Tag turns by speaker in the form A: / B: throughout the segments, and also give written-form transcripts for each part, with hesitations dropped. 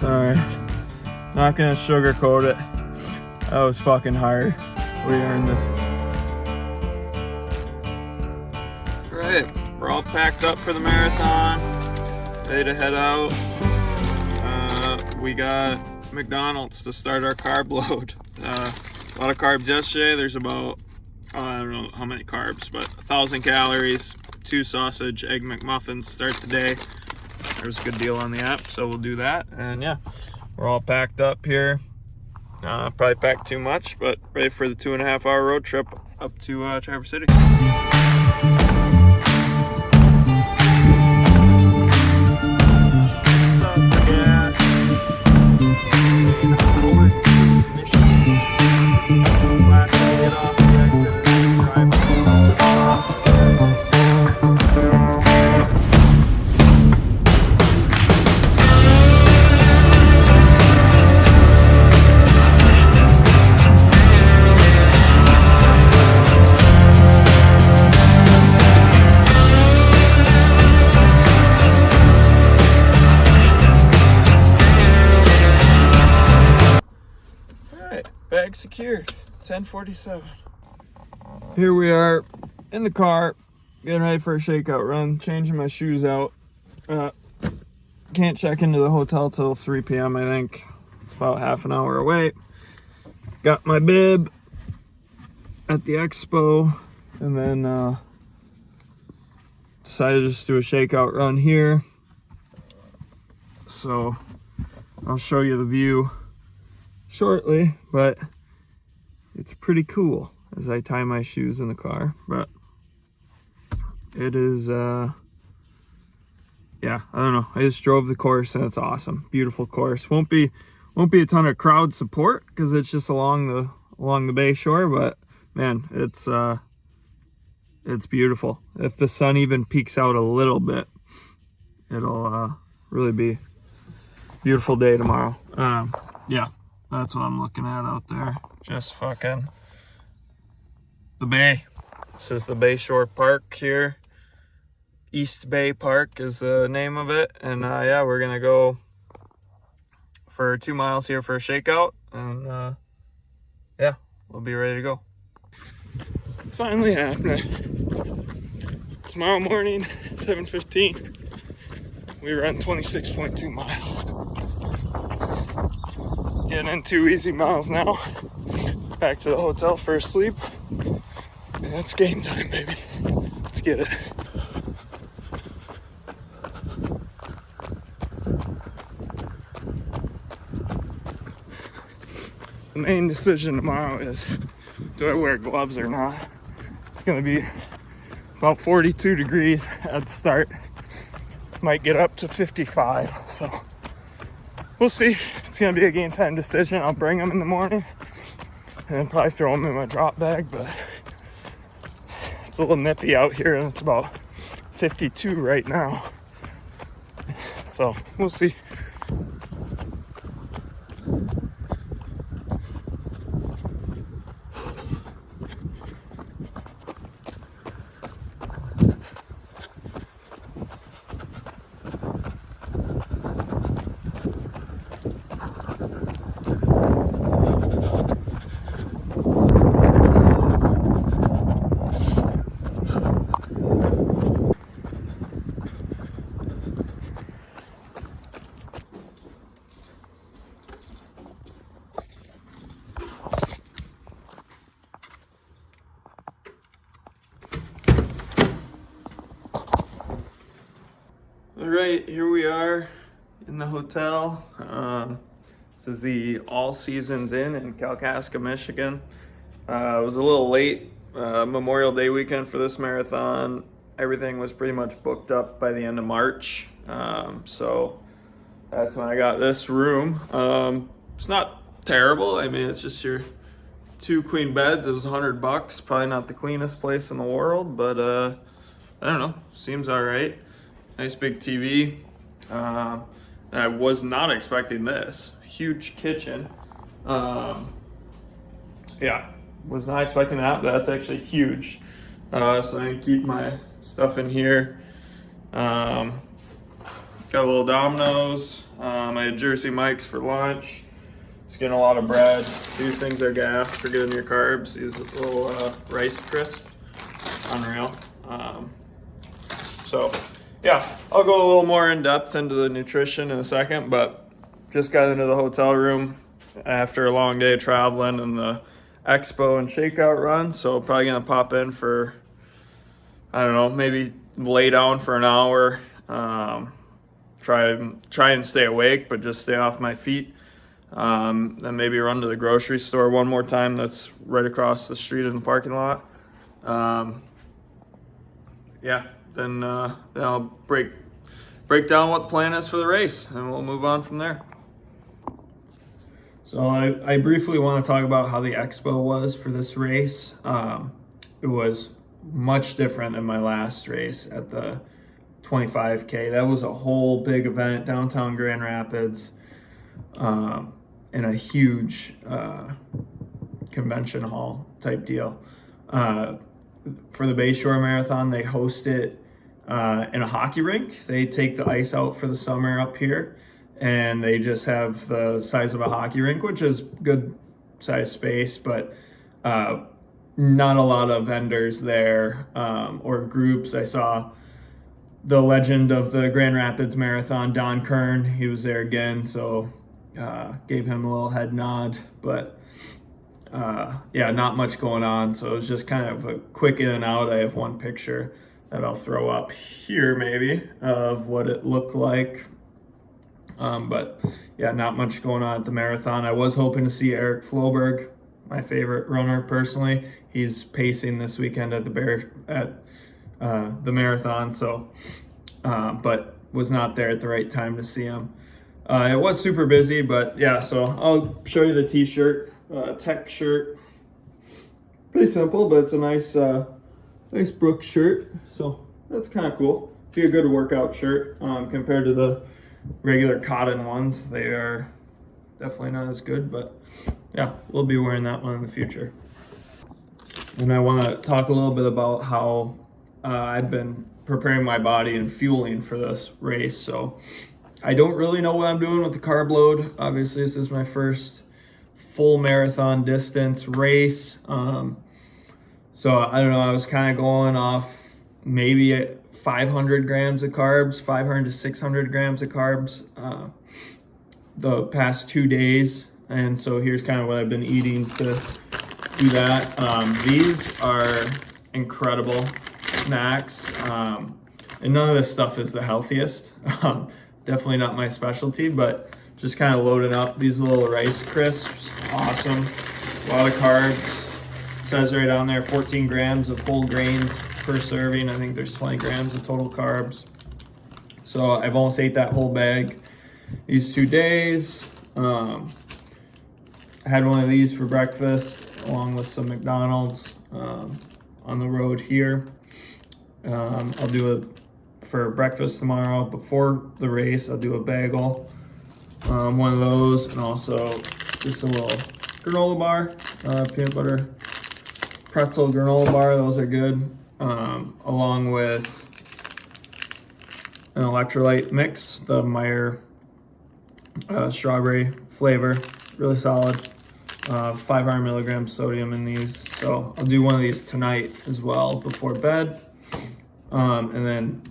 A: Alright, not gonna sugarcoat it. That was fucking hard. We earned this. Alright, we're all packed up for the marathon. Ready to head out. We got McDonald's to start our carb load. A lot of carbs yesterday. There's about, I don't know how many carbs, but 1,000 calories. 2 sausage, egg McMuffins start the day. There's a good deal on the app, so we'll do that. And yeah, we're all packed up here. Probably packed too much, but ready for the 2.5 hour road trip up to Traverse City. Bag secured, 10:47. Here we are in the car, getting ready for a shakeout run, changing my shoes out. Can't check into the hotel till 3 p.m. I think. It's about half an hour away. Got my bib at the expo, and then decided to just do a shakeout run here. So I'll show you the view shortly, but it's pretty cool as I tie my shoes in the car. But it is yeah, I don't know, I just drove the course and it's awesome. Beautiful course. Won't be a ton of crowd support because it's just along the Bayshore, but man, it's beautiful. If the sun even peeks out a little bit, it'll really be a beautiful day tomorrow. Yeah, that's what I'm looking at out there. Just fucking the bay. This is the Bayshore Park here. East Bay Park is the name of it. And yeah, we're gonna go for 2 miles here for a shakeout. And yeah, we'll be ready to go. It's finally happening. Tomorrow morning, 7:15, we run 26.2 miles. Getting in 2 easy miles now. Back to the hotel for a sleep. And it's game time, baby. Let's get it. The main decision tomorrow is, do I wear gloves or not? It's gonna be about 42 degrees at the start. Might get up to 55, so we'll see. It's gonna be a game time decision. I'll bring them in the morning and then probably throw them in my drop bag, but it's a little nippy out here and it's about 52 right now. So we'll see. All right, here we are in the hotel. This is the All Seasons Inn in Kalkaska, Michigan. It was a little late, Memorial Day weekend for this marathon. Everything was pretty much booked up by the end of March. So that's when I got this room. It's not terrible. I mean, it's just your 2 queen beds. It was $100. Probably not the cleanest place in the world, but I don't know, seems all right. Nice big TV. I was not expecting this. Huge kitchen. Yeah, was not expecting that. That's actually huge. So I can keep my stuff in here. Got a little Domino's. I had Jersey Mike's for lunch. Just getting a lot of bread. These things are gas for getting your carbs. These little rice crisps, unreal. So yeah, I'll go a little more in depth into the nutrition in a second, but just got into the hotel room after a long day of traveling and the expo and shakeout run. So probably gonna pop in for, I don't know, maybe lay down for an hour. Try and stay awake, but just stay off my feet. Then maybe run to the grocery store one more time. That's right across the street in the parking lot. Then I'll break down what the plan is for the race, and we'll move on from there. So I briefly want to talk about how the expo was for this race. It was much different than my last race at the 25K. That was a whole big event, downtown Grand Rapids, in a huge convention hall type deal. For the Bayshore Marathon, they host it in a hockey rink. They take the ice out for the summer up here, and they just have the size of a hockey rink, which is good size space, but not a lot of vendors there or groups. I saw the legend of the Grand Rapids Marathon, Don Kern. He was there again, so gave him a little head nod, but not much going on. So it was just kind of a quick in and out. I have one picture that I'll throw up here maybe of what it looked like. But yeah, not much going on at the marathon. I was hoping to see Eric Floberg, my favorite runner personally. He's pacing this weekend at the marathon, so but was not there at the right time to see him. It was super busy, but yeah, so I'll show you the t-shirt, tech shirt. Pretty simple, but it's a nice Brooks shirt, so that's kind of cool. Be a good workout shirt compared to the regular cotton ones. They are definitely not as good, but yeah, we'll be wearing that one in the future. And I want to talk a little bit about how I've been preparing my body and fueling for this race. So I don't really know what I'm doing with the carb load. Obviously, this is my first full marathon distance race. So I don't know, I was kind of going off maybe at 500 grams of carbs, 500 to 600 grams of carbs the past 2 days. And so here's kind of what I've been eating to do that. These are incredible snacks. And none of this stuff is the healthiest. Definitely not my specialty, but just kind of loading up these little rice crisps. Awesome. A lot of carbs. It says right on there 14 grams of whole grains per serving. I think there's 20 grams of total carbs. So I've almost ate that whole bag these 2 days. I had one of these for breakfast along with some McDonald's on the road here. I'll do it for breakfast tomorrow. Before the race, I'll do a bagel, one of those, and also just a little granola bar, peanut butter pretzel granola bar. Those are good, along with an electrolyte mix, the Meyer strawberry flavor, really solid. 500 milligrams sodium in these, so I'll do one of these tonight as well before bed. And then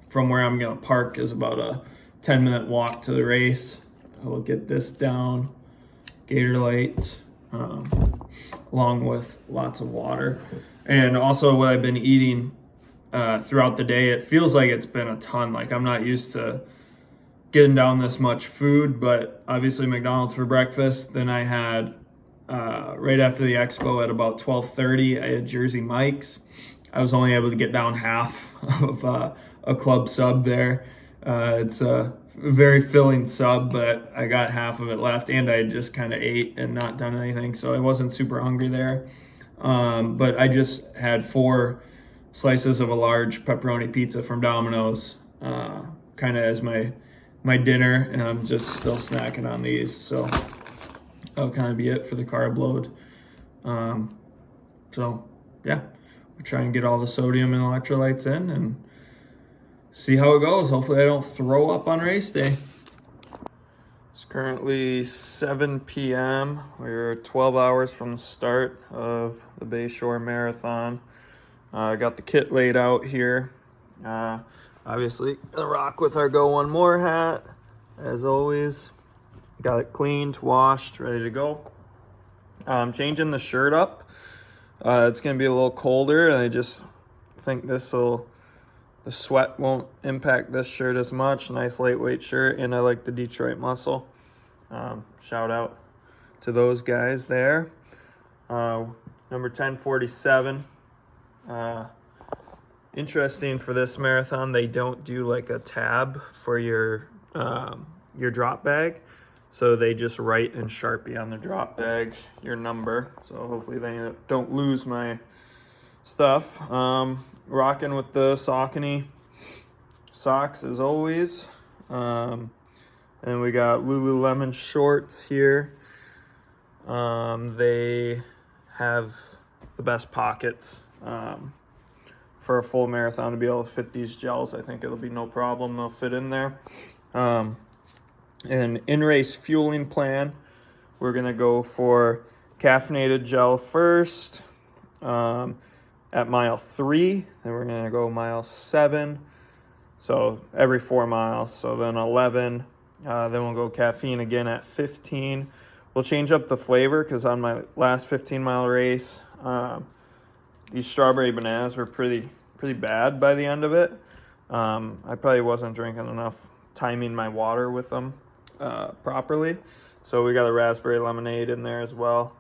A: from where I'm gonna park is about a 10-minute walk to the race. I will get this down, Gatorade, along with lots of water. And also what I've been eating throughout the day, it feels like it's been a ton. Like I'm not used to getting down this much food, but obviously McDonald's for breakfast. Then I had, right after the expo at about 12:30, I had Jersey Mike's. I was only able to get down half of a club sub there. It's a very filling sub, but I got half of it left, and I had just kind of ate and not done anything, so I wasn't super hungry there. But I just had 4 slices of a large pepperoni pizza from Domino's, kind of as my dinner, and I'm just still snacking on these, so that'll kind of be it for the carb load. So yeah, we'll try and get all the sodium and electrolytes in, and see how it goes. Hopefully I don't throw up on race day. It's currently 7 p.m. We're 12 hours from the start of the Bayshore Marathon. I got the kit laid out here. Obviously, gonna rock with our Go One More hat, as always. Got it cleaned, washed, ready to go. Changing the shirt up. It's gonna be a little colder, and I just think the sweat won't impact this shirt as much. Nice lightweight shirt, and I like the Detroit Muscle. Shout out to those guys there. Number 1047. Interesting for this marathon, they don't do like a tab for your drop bag. So they just write in Sharpie on the drop bag your number. So hopefully they don't lose my stuff. Rocking with the Saucony socks as always. And we got Lululemon shorts here. They have the best pockets for a full marathon to be able to fit these gels. I think it'll be no problem. They'll fit in there. An in-race fueling plan. We're gonna go for caffeinated gel first at mile 3. Then we're gonna go mile 7. So every 4 miles. So then 11. Then we'll go caffeine again at 15. We'll change up the flavor because on my last 15-mile race, these strawberry bananas were pretty bad by the end of it. I probably wasn't drinking enough, timing my water with them properly. So we got a raspberry lemonade in there as well.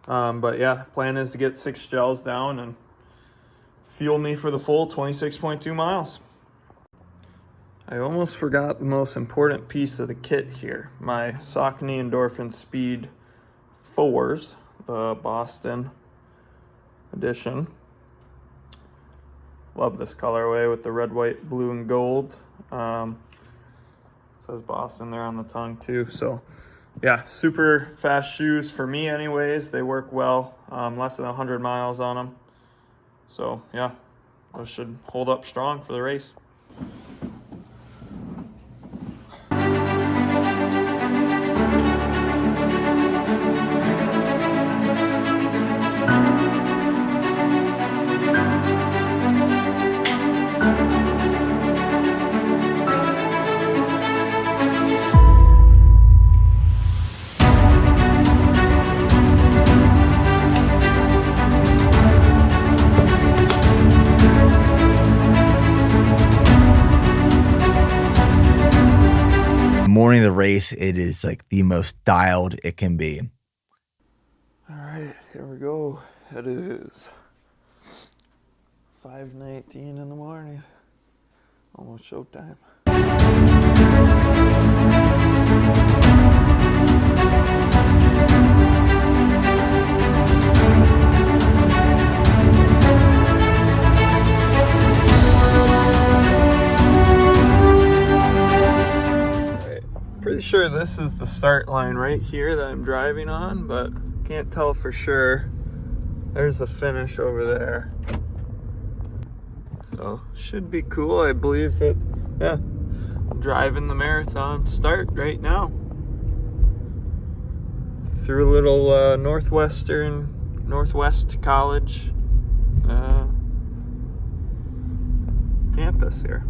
A: But yeah, plan is to get 6 gels down and fuel me for the full 26.2 miles. I almost forgot the most important piece of the kit here. My Saucony Endorphin Speed 4s, the Boston edition. Love this colorway with the red, white, blue, and gold. Says Boston there on the tongue too. So yeah, super fast shoes for me anyways. They work well, less than 100 miles on them. So yeah, those should hold up strong for the race.
B: Morning of the race, it is like the most dialed it can be.
A: All right, here we go. It is 5:19 in the morning. Almost showtime. Pretty sure this is the start line right here that I'm driving on, but can't tell for sure. There's the finish over there. So should be cool. I believe it. Yeah, I'm driving the marathon start right now through a little Northwest College campus here.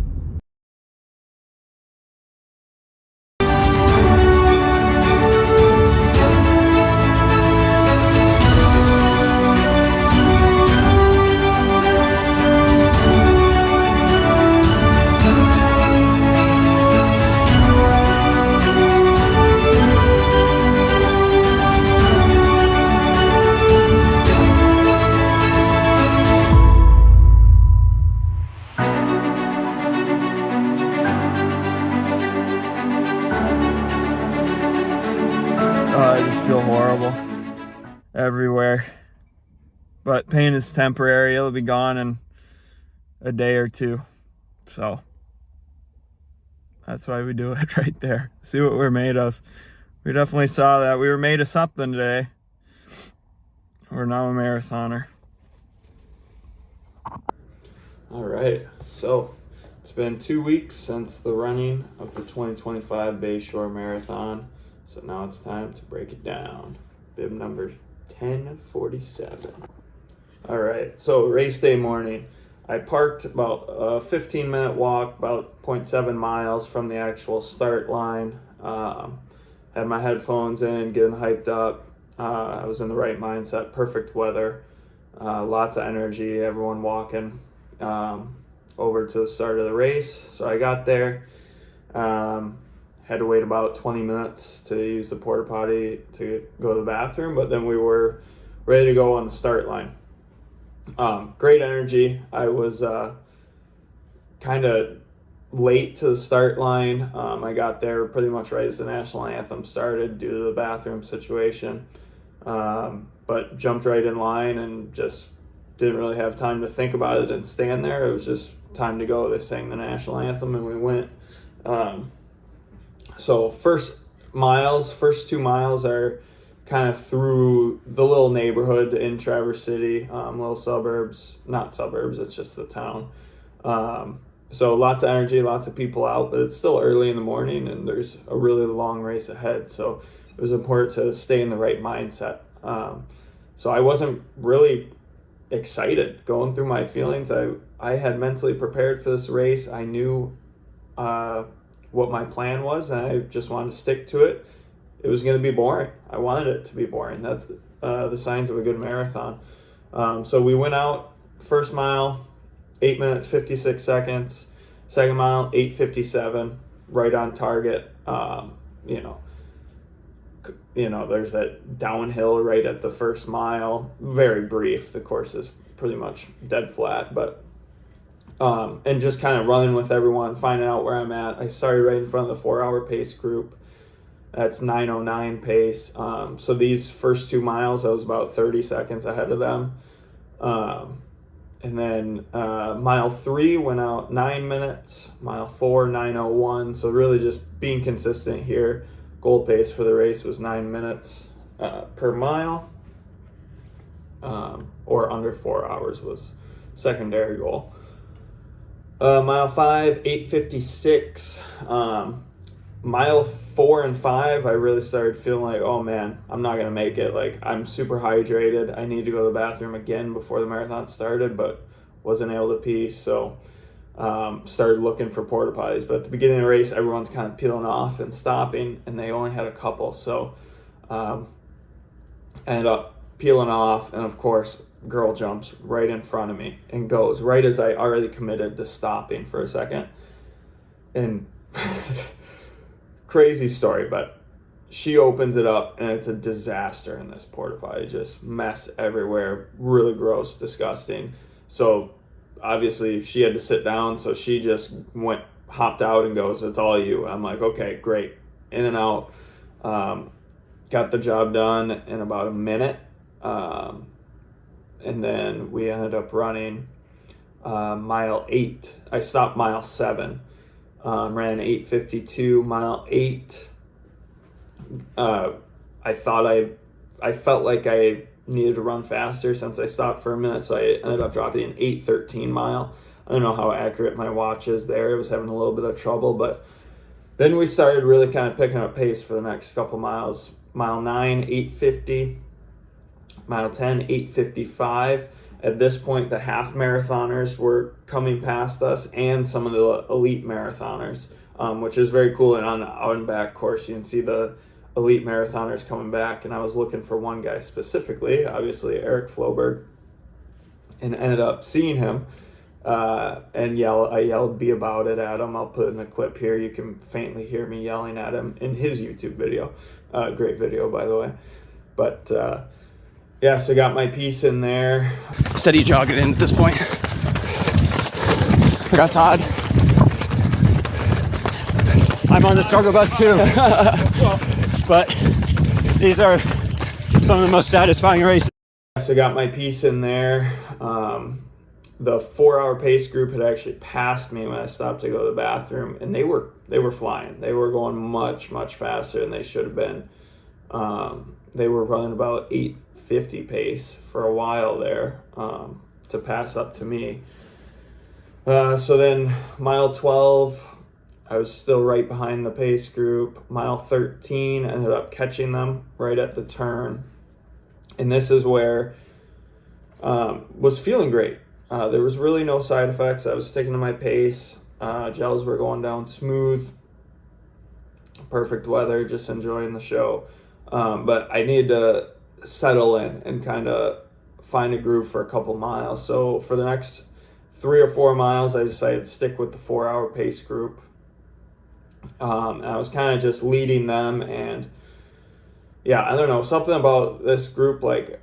A: I just feel horrible everywhere. But pain is temporary. It'll be gone in a day or two. So that's why we do it right there. See what we're made of. We definitely saw that. We were made of something today. We're now a marathoner. All right. So It's been 2 weeks since the running of the 2025 Bayshore Marathon, so now it's time to break it down. Bib number 1047. All right, so race day morning. I parked about a 15-minute walk, about 0.7 miles from the actual start line. Had my headphones in, getting hyped up. I was in the right mindset, perfect weather, lots of energy, everyone walking over to the start of the race. So I got there, had to wait about 20 minutes to use the porta potty to go to the bathroom, but then we were ready to go on the start line. Great energy. I was kind of late to the start line. I got there pretty much right as the national anthem started due to the bathroom situation, but jumped right in line and just didn't really have time to think about it and stand there. It was just time to go. They sang the national anthem and we went. So first 2 miles are kind of through the little neighborhood in Traverse City, little suburbs, not suburbs, it's just the town. So lots of energy, lots of people out, but it's still early in the morning and there's a really long race ahead. So it was important to stay in the right mindset. So I wasn't really excited going through my feelings. I had mentally prepared for this race. I knew what my plan was and I just wanted to stick to it. It was going to be boring. I wanted it to be boring. That's the signs of a good marathon. So we went out, first mile, 8 minutes, 56 seconds. Second mile, 8:57, right on target. There's that downhill right at the first mile. Very brief. The course is pretty much dead flat, but and just kind of running with everyone, finding out where I'm at. I started right in front of the 4-hour pace group. That's 9:09 pace. So these first 2 miles, I was about 30 seconds ahead of them. And then mile 3 went out 9 minutes. Mile 4, 9:01. So really just being consistent here. Goal pace for the race was 9 minutes per mile. Or under 4 hours was secondary goal. Mile 5, 8:56. Mile 4 and 5, I really started feeling like, oh man, I'm not going to make it. Like, I'm super hydrated. I need to go to the bathroom again before the marathon started, but wasn't able to pee. So started looking for porta potties. But at the beginning of the race, everyone's kind of peeling off and stopping, and they only had a couple. So ended up peeling off, and of course, girl jumps right in front of me and goes right as I already committed to stopping for a second. And crazy story, but she opens it up and it's a disaster in this porta potty. Just mess everywhere, really gross, disgusting. So obviously she had to sit down, so she just hopped out and goes, "It's all you." I'm like, okay, great. In and out. Got the job done in about a minute. And then we ended up running mile 8. I stopped mile 7. Ran 8:52, mile 8. I felt like I needed to run faster since I stopped for a minute, so I ended up dropping an 8:13 mile. I don't know how accurate my watch is there. It was having a little bit of trouble, but then we started really kind of picking up pace for the next couple miles. Mile 9, 8:50. Mile 10, 8:55. At this point, the half marathoners were coming past us and some of the elite marathoners, which is very cool. And on the out and back course, you can see the elite marathoners coming back. And I was looking for one guy specifically, obviously Eric Floberg, and ended up seeing him and I yelled "be about it" at him. I'll put in the clip here. You can faintly hear me yelling at him in his YouTube video. Great video, by the way. But yeah, so got my piece in there.
C: Steady jogging in at this point. I got Todd. I'm on the struggle bus too. But these are some of the most satisfying races.
A: So got my piece in there. The 4-hour pace group had actually passed me when I stopped to go to the bathroom, and they were flying. They were going much faster than they should have been. They were running about 8:50 pace for a while there to pass up to me. So then mile 12, I was still right behind the pace group. Mile 13, ended up catching them right at the turn. And this is where was feeling great. There was really no side effects. I was sticking to my pace. Gels were going down smooth. Perfect weather, just enjoying the show. But I needed to settle in and kind of find a groove for a couple miles. So for the next 3 or 4 miles, I decided to stick with the 4-hour pace group. And I was kind of just leading them, and yeah, I don't know, something about this group, like,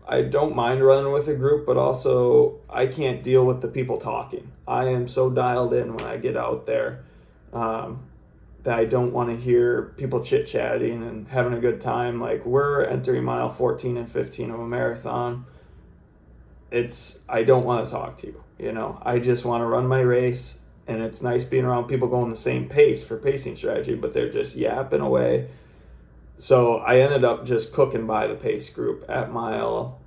A: I don't mind running with a group, but also I can't deal with the people talking. I am so dialed in when I get out there that I don't want to hear people chit-chatting and having a good time. Like, we're entering mile 14 and 15 of a marathon. I don't want to talk to you, you know. I just want to run my race, and it's nice being around people going the same pace for pacing strategy, but they're just yapping away. So I ended up just cooking by the pace group at mile,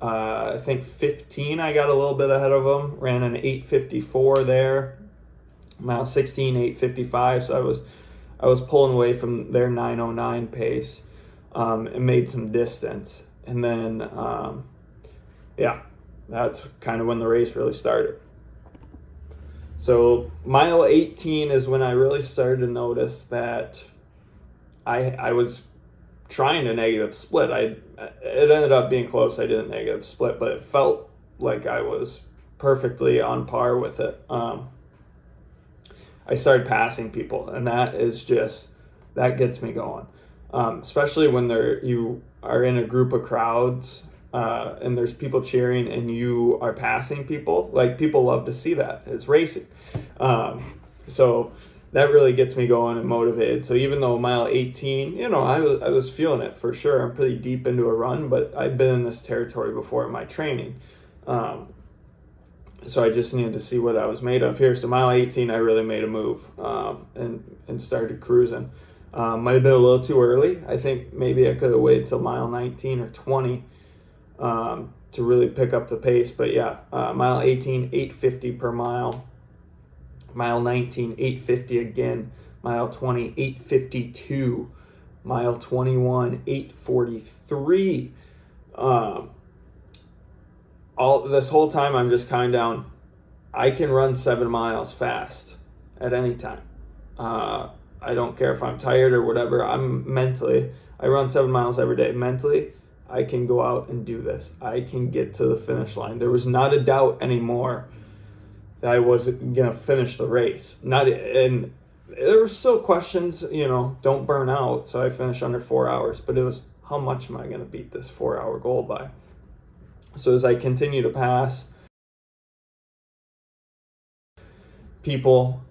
A: I think 15. I got a little bit ahead of them, ran an 8:54 there. Mile 16, 8:55. So I was pulling away from their 9:09 pace, and made some distance. And then, yeah, that's kind of when the race really started. So mile 18 is when I really started to notice that I was trying to negative split. It ended up being close. I didn't negative split, but it felt like I was perfectly on par with it. I started passing people, and that gets me going. Especially when you are in a group of crowds, and there's people cheering and you are passing people. Like, people love to see that. It's racing. So that really gets me going and motivated. So even though mile 18, you know, I was feeling it for sure. I'm pretty deep into a run, but I've been in this territory before in my training. So I just needed to see what I was made of here. So mile 18, I really made a move, and started cruising. Might have been a little too early. I think maybe I could have waited till mile 19 or 20 to really pick up the pace. But yeah, mile 18, 8:50 per mile. Mile 19, 8:50 again. Mile 20, 8:52. Mile 21, 8:43. This whole time I'm just counting down. I can run 7 miles fast at any time. I don't care if I'm tired or whatever. I run 7 miles every day. Mentally, I can go out and do this. I can get to the finish line. There was not a doubt anymore that I was gonna finish the race. And there were still questions, you know, don't burn out. So I finished under 4 hours, but it was, how much am I gonna beat this 4-hour goal by? So as I continue to pass people,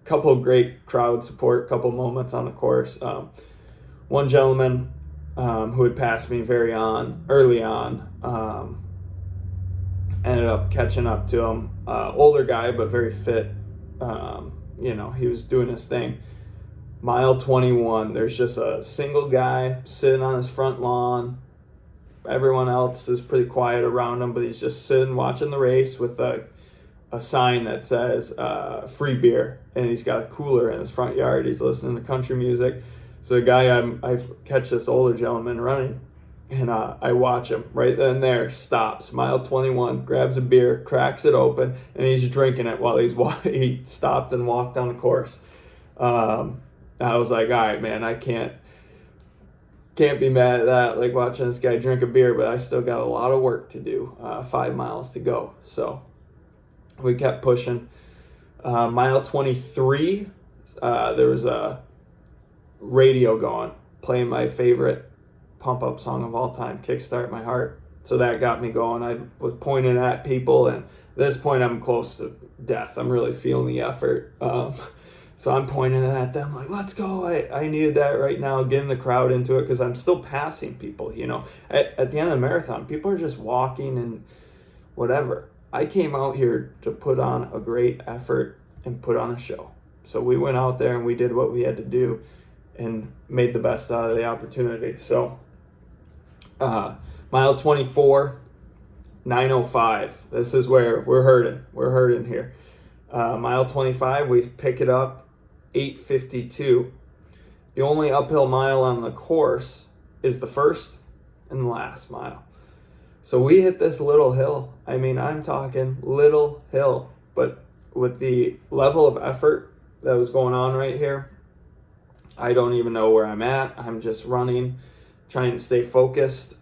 A: couple of great crowd support, couple moments on the course. One gentleman who had passed me early on, ended up catching up to him. Older guy, but very fit. You know, he was doing his thing. Mile 21, there's just a single guy sitting on his front lawn. Everyone else is pretty quiet around him, but he's just sitting watching the race with a sign that says free beer, and he's got a cooler in his front yard. He's listening to country music. So the guy, I catch this older gentleman running, and I watch him right then and there. Stops, mile 21, grabs a beer, cracks it open, and he's drinking it while he stopped and walked down the course. I was like, all right, man, I can't be mad at that, like watching this guy drink a beer, but I still got a lot of work to do, 5 miles to go. So we kept pushing. Mile 23, there was a radio going, playing my favorite pump-up song of all time, Kickstart My Heart. So that got me going. I was pointing at people, and at this point I'm close to death. I'm really feeling the effort. So I'm pointing at them like, let's go. I needed that right now, getting the crowd into it, because I'm still passing people, you know. At the end of the marathon, people are just walking and whatever. I came out here to put on a great effort and put on a show. So we went out there and we did what we had to do and made the best out of the opportunity. So mile 24, 9:05. This is where we're hurting. We're hurting here. Mile 25, we pick it up 8:52. The only uphill mile on the course is the first and the last mile. So we hit this little hill. I mean, I'm talking little hill, but with the level of effort that was going on right here, I don't even know where I'm at. I'm just running, trying to stay focused.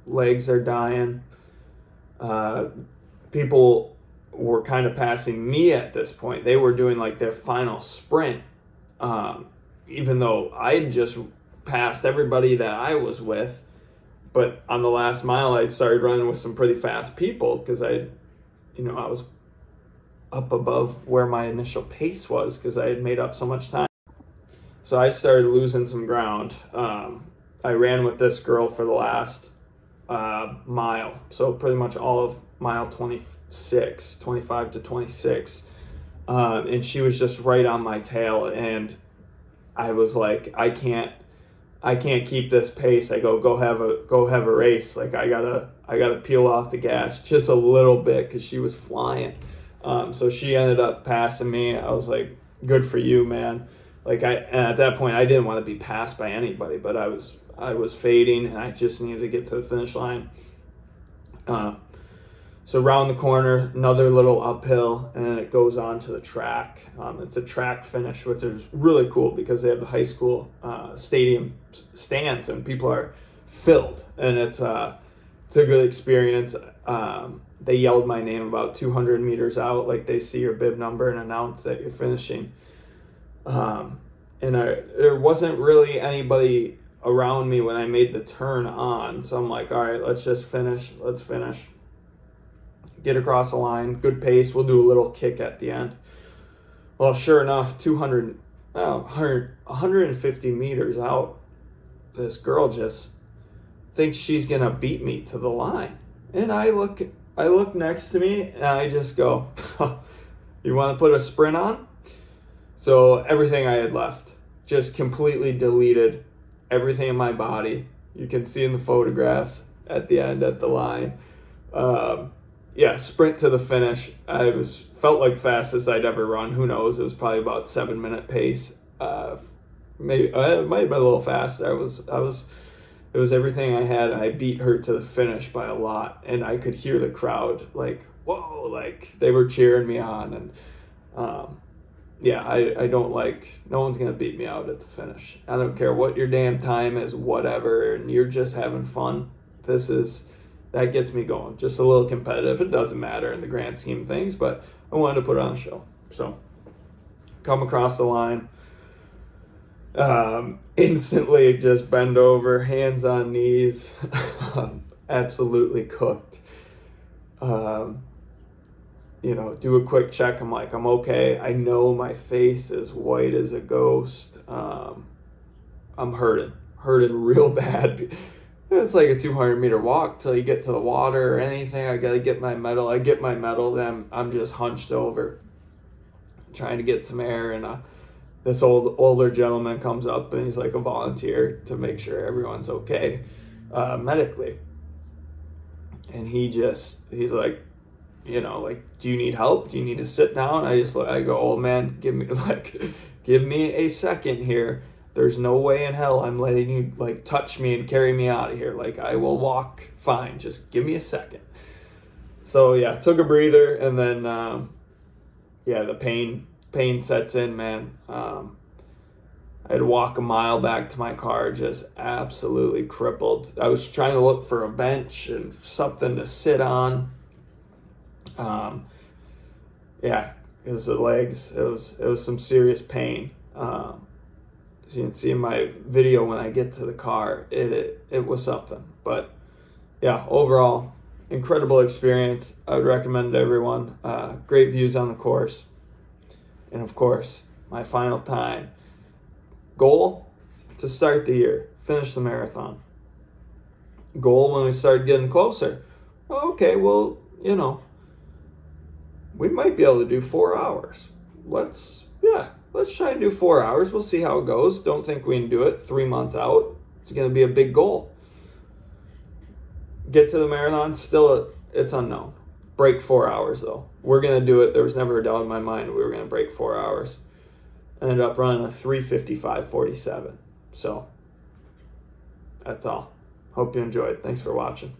A: Legs are dying. People were kind of passing me at this point. They were doing like their final sprint, even though I just passed everybody that I was with. But on the last mile, I started running with some pretty fast people because I was up above where my initial pace was because I had made up so much time. So I started losing some ground. I ran with this girl for the last mile. So pretty much all of mile 25 to 26. And she was just right on my tail. And I was like, I can't keep this pace. I go have a race. Like I gotta peel off the gas just a little bit because she was flying. So she ended up passing me. I was like, good for you, man. Like and at that point I didn't want to be passed by anybody, but I was fading and I just needed to get to the finish line. So round the corner, another little uphill, and then it goes on to the track. It's a track finish, which is really cool because they have the high school stadium stands and people are filled, and it's a good experience. They yelled my name about 200 meters out, like they see your bib number and announce that you're finishing. And there wasn't really anybody around me when I made the turn on, so I'm like, all right, let's just finish. Let's finish. Get across the line, good pace. We'll do a little kick at the end. Well, sure enough, 150 meters out, this girl just thinks she's gonna beat me to the line, and I look next to me, and I just go, "You want to put a sprint on?" So everything I had left, just completely deleted everything in my body. You can see in the photographs at the end at the line. Sprint to the finish. Felt like fastest I'd ever run. Who knows? It was probably about 7-minute pace. Maybe it might have been a little fast. It was everything I had. I beat her to the finish by a lot, and I could hear the crowd like, whoa, like they were cheering me on. And I don't like, no one's gonna beat me out at the finish. I don't care what your damn time is, whatever, and you're just having fun. That gets me going. Just a little competitive. It doesn't matter in the grand scheme of things, but I wanted to put on a show. So come across the line, instantly just bend over, hands on knees, absolutely cooked. Do a quick check. I'm like, I'm okay. I know my face is white as a ghost. I'm hurting real bad. It's like a 200-meter walk till you get to the water or anything. I gotta get my medal. I get my medal, then I'm just hunched over, trying to get some air. And this older gentleman comes up, and he's like a volunteer to make sure everyone's okay medically. And he's like, do you need help? Do you need to sit down? I go, old man, give me a second here. There's no way in hell I'm letting you touch me and carry me out of here. I will walk fine. Just give me a second. So took a breather, and then the pain sets in, man. I had to walk a mile back to my car, just absolutely crippled. I was trying to look for a bench and something to sit on. It was the legs. It was some serious pain. As you can see in my video, when I get to the car, it was something. But overall, incredible experience. I would recommend to everyone. Great views on the course. And of course, my final time. Goal to start the year, finish the marathon. Goal when we started getting closer. Okay, well, we might be able to do 4 hours. Let's try and do 4 hours. We'll see how it goes. Don't think we can do it 3 months out. It's going to be a big goal. Get to the marathon, still it's unknown. Break 4 hours though. We're gonna do it. There was never a doubt in my mind we were gonna break 4 hours. I ended up running a 3:55:47. So that's all. Hope you enjoyed. Thanks for watching.